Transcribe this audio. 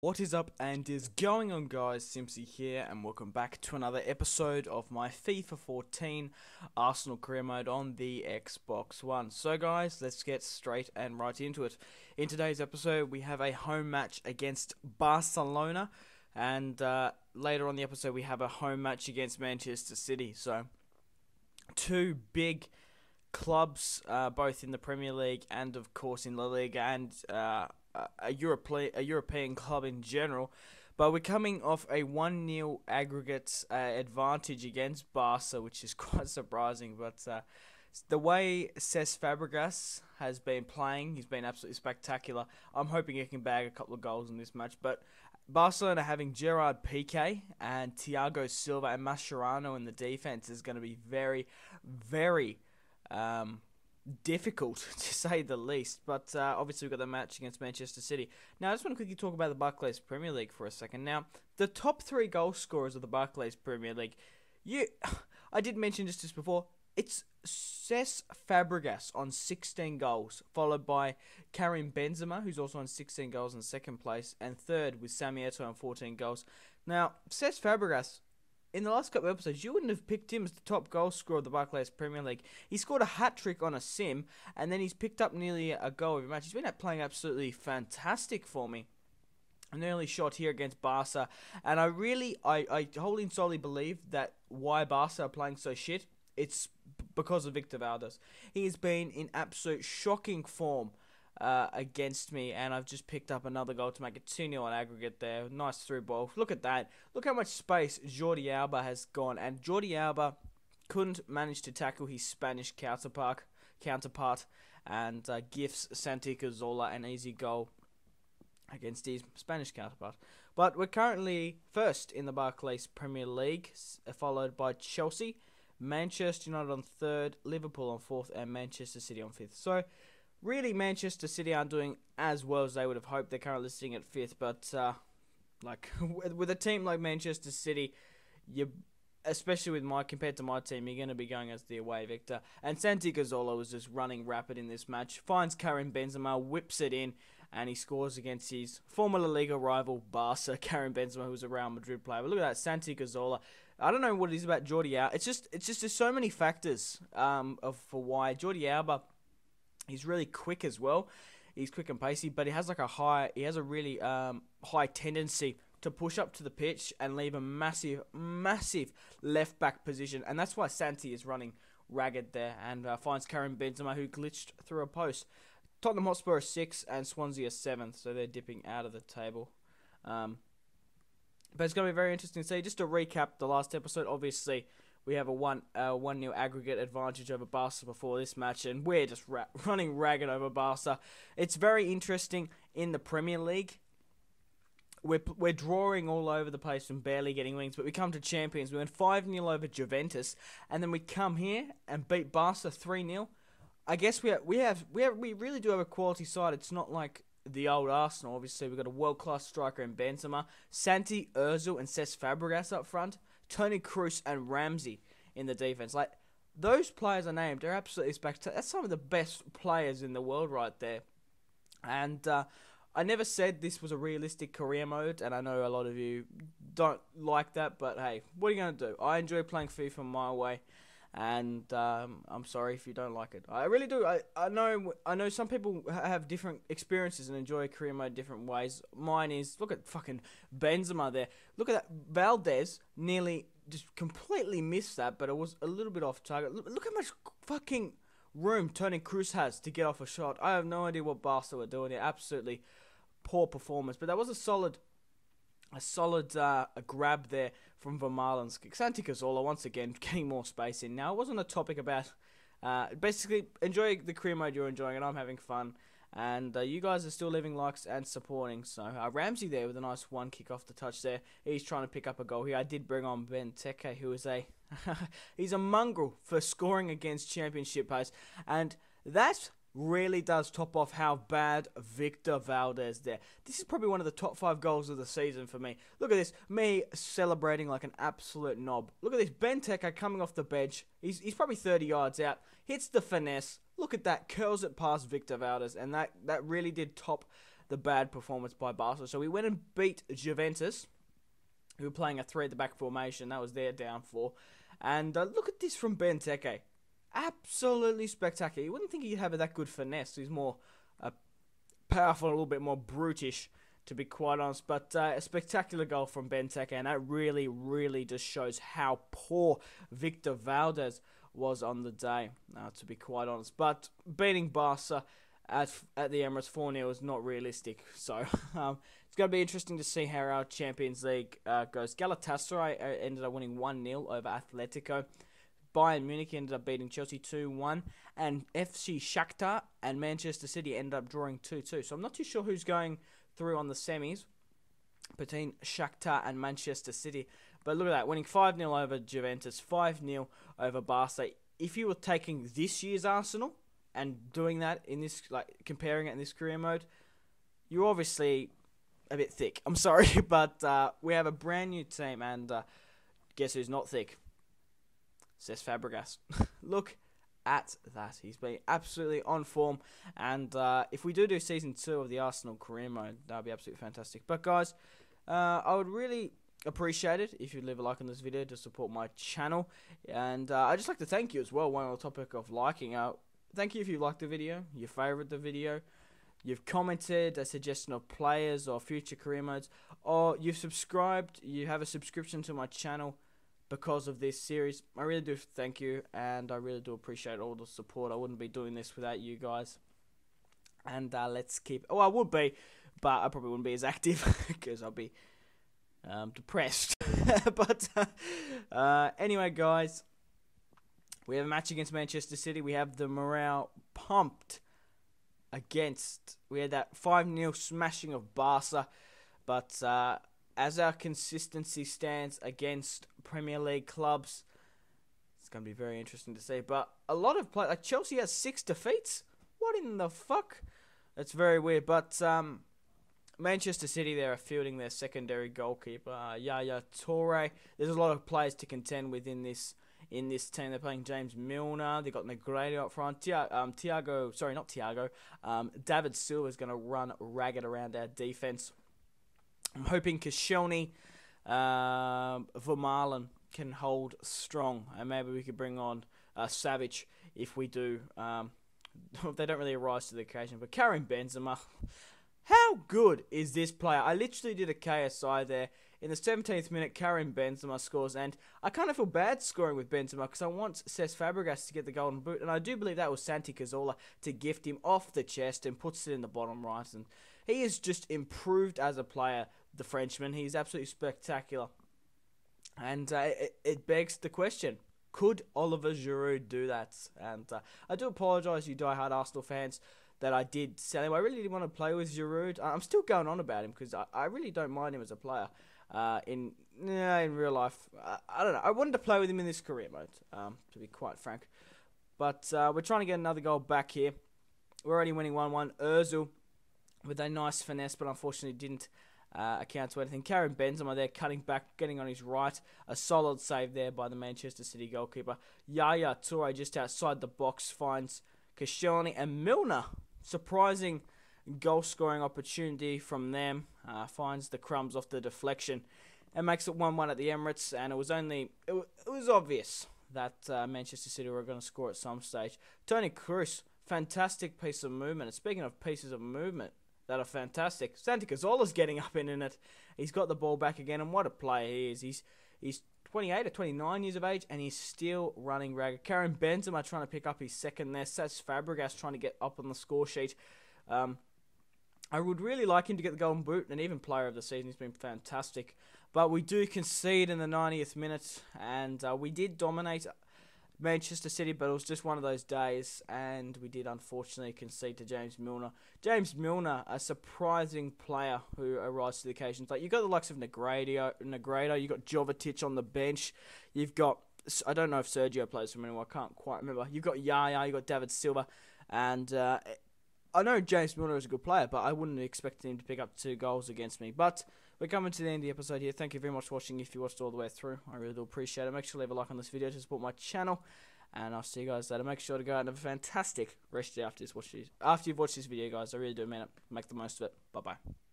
What is up and is going on, guys? Simpzy here, and welcome back to another episode of my FIFA 14 Arsenal career mode on the Xbox One. So guys, let's get straight and right into it. In today's episode, we have a home match against Barcelona, and later on the episode, we have a home match against Manchester City. So, two big clubs, both in the Premier League and of course in La Liga, and a European club in general. But we're coming off a 1-0 aggregate advantage against Barca, which is quite surprising. But the way Cesc Fabregas has been playing, he's been absolutely spectacular. I'm hoping he can bag a couple of goals in this match. But Barcelona having Gerard Piqué and Thiago Silva and Mascherano in the defense is going to be very, very difficult to say the least. But obviously we've got the match against Manchester City. Now I just want to quickly talk about the Barclays Premier League for a second. Now the top 3 goal scorers of the Barclays Premier League, I did mention just before, it's Cesc Fabregas on 16 goals, followed by Karim Benzema, who's also on 16 goals in second place, and third with Sami Eto'o on 14 goals. Now Cesc Fabregas, in the last couple of episodes, you wouldn't have picked him as the top goal scorer of the Barclays Premier League. He scored a hat-trick on a sim, and then he's picked up nearly a goal every match. He's been playing absolutely fantastic for me. An early shot here against Barca, and I wholly and solely believe that why Barca are playing so shit, it's because of Victor Valdez. He has been in absolute shocking form against me, and I've just picked up another goal to make it 2-0 on aggregate there. Nice through ball. Look at that. Look how much space Jordi Alba has gone, and Jordi Alba couldn't manage to tackle his Spanish counterpart and gifts Santi Cazorla an easy goal against his Spanish counterpart. But we're currently first in the Barclays Premier League, followed by Chelsea, Manchester United on 3rd, Liverpool on 4th, and Manchester City on 5th. So really, Manchester City aren't doing as well as they would have hoped. They're currently sitting at 5th, but with a team like Manchester City, especially compared to my team, you're going to be going as the away victor. And Santi Cazorla was just running rapid in this match. Finds Karim Benzema, whips it in, and he scores against his former La Liga rival Barca, Karim Benzema, who was a Real Madrid player. But look at that, Santi Cazorla. I don't know what it is about Jordi Alba. It's just there's so many factors for why Jordi Alba. He's really quick as well. He's quick and pacey, but he has a really high tendency to push up to the pitch and leave a massive left back position, and that's why Santi is running ragged there and finds Karim Benzema, who glitched through a post. Tottenham Hotspur are 6th and Swansea are 7th, so they're dipping out of the table. But it's going to be very interesting to see. Just to recap the last episode, obviously we have a 1-0 aggregate advantage over Barca before this match, and we're just running ragged over Barca. It's very interesting in the Premier League. We're drawing all over the place and barely getting wins, but we come to Champions. We went 5-0 over Juventus, and then we come here and beat Barca 3-0. I guess we really do have a quality side. It's not like the old Arsenal. Obviously, we've got a world-class striker in Benzema, Santi, Ozil, and Cesc Fabregas up front, Toni Kroos and Ramsey in the defense. Like, those players are named. They're absolutely spectacular. That's some of the best players in the world right there. And I never said this was a realistic career mode, and I know a lot of you don't like that, but hey, what are you going to do? I enjoy playing FIFA my way, and I'm sorry if you don't like it. I really do. I know some people have different experiences and enjoy career mode different ways. Mine is, look at fucking Benzema there. Look at that. Valdez nearly just completely missed that, but it was a little bit off target. Look how much fucking room Toni Kroos has to get off a shot. I have no idea what Barca were doing there. Absolutely poor performance, but that was a solid grab there from Vermaelen's. Santi Cazorla once again getting more space in. Now, it wasn't a topic about basically enjoy the career mode you're enjoying, and I'm having fun, and you guys are still leaving likes and supporting. So Ramsey there with a nice one kick off the touch there. He's trying to pick up a goal here. I did bring on Benteke, who is he's a mongrel for scoring against championship players, and that really does top off how bad Victor Valdez there. This is probably one of the top 5 goals of the season for me. Look at this, me celebrating like an absolute knob. Look at this, Benteke coming off the bench. He's probably 30 yards out, hits the finesse. Look at that, curls it past Victor Valdez, and that really did top the bad performance by Barca. So we went and beat Juventus, who were playing a 3 at the back formation. That was their downfall. And look at this from Benteke. Absolutely spectacular. You wouldn't think he'd have that good finesse. He's more powerful, a little bit more brutish, to be quite honest. But a spectacular goal from Benteke, and that really, really just shows how poor Victor Valdez was on the day, to be quite honest. But beating Barca at the Emirates 4-0 is not realistic. So it's going to be interesting to see how our Champions League goes. Galatasaray ended up winning 1-0 over Atletico. Bayern Munich ended up beating Chelsea 2-1. And FC Shakhtar and Manchester City ended up drawing 2-2. So I'm not too sure who's going through on the semis between Shakhtar and Manchester City. But look at that, winning 5-0 over Juventus, 5-0 over Barca. If you were taking this year's Arsenal and doing that in this, like comparing it in this career mode, you're obviously a bit thick. I'm sorry, but we have a brand new team, and guess who's not thick? Cesc Fabregas. Look at that. He's been absolutely on form, and if we do season 2 of the Arsenal career mode, that would be absolutely fantastic. But guys, I would really appreciate it if you'd leave a like on this video to support my channel, and I'd just like to thank you as well, while on the topic of liking. Thank you if you liked the video, you favourite the video, you've commented a suggestion of players or future career modes, or you've subscribed, you have a subscription to my channel because of this series. I really do thank you, and I really do appreciate all the support. I wouldn't be doing this without you guys. And let's keep... Oh, I would be, but I probably wouldn't be as active because I'll be depressed. But anyway, guys, we have a match against Manchester City. We have the morale pumped against... We had that 5-0 smashing of Barca, but... as our consistency stands against Premier League clubs, it's going to be very interesting to see. But a lot of players, like Chelsea has 6 defeats. What in the fuck? That's very weird. But Manchester City, they're fielding their secondary goalkeeper, Yaya Toure. There's a lot of players to contend with in this team. They're playing James Milner. They've got Negredo up front. David Silva is going to run ragged around our defense. I'm hoping Koscielny, Vermaelen can hold strong, and maybe we could bring on Savic if we do. They don't really rise to the occasion. But Karim Benzema, how good is this player? I literally did a KSI there. In the 17th minute, Karim Benzema scores, and I kind of feel bad scoring with Benzema because I want Cesc Fabregas to get the golden boot, and I do believe that was Santi Cazorla to gift him off the chest and puts it in the bottom right. And he has just improved as a player, the Frenchman. He's absolutely spectacular. And it begs the question, could Oliver Giroud do that? And I do apologise, you die-hard Arsenal fans, that I did sell him. I really didn't want to play with Giroud. I'm still going on about him because I really don't mind him as a player. In real life, I don't know. I wanted to play with him in this career mode, to be quite frank. But we're trying to get another goal back here. We're already winning 1-1. Ozil with a nice finesse, but unfortunately didn't account to anything. Karim Benzema there, cutting back, getting on his right. A solid save there by the Manchester City goalkeeper. Yaya Toure just outside the box finds Koscielny, and Milner, surprising goal-scoring opportunity from them, finds the crumbs off the deflection and makes it 1-1 at the Emirates. And it was obvious that Manchester City were going to score at some stage. Toni Kroos, fantastic piece of movement. And speaking of pieces of movement that are fantastic, Santi Cazorla's getting up in it. He's got the ball back again, and what a player he is. He's 28 or 29 years of age, and he's still running ragged. Karim Benzema trying to pick up his second there. Cesc Fabregas trying to get up on the score sheet. I would really like him to get the golden boot, and even player of the season. He's been fantastic. But we do concede in the 90th minute, and we did dominate Manchester City, but it was just one of those days, and we did unfortunately concede to James Milner. James Milner, a surprising player who arrives to the occasions. Like, you've got the likes of Negredo, you've got Jovetic on the bench, you've got, I don't know if Sergio plays from anywhere, I can't quite remember. You've got Yaya, you've got David Silva, and I know James Milner is a good player, but I wouldn't expect him to pick up 2 goals against me. But we're coming to the end of the episode here. Thank you very much for watching. If you watched all the way through, I really do appreciate it. Make sure to leave a like on this video to support my channel. And I'll see you guys later. Make sure to go out and have a fantastic rest of the after you've watched this video, guys. I really do mean it. Make the most of it. Bye bye.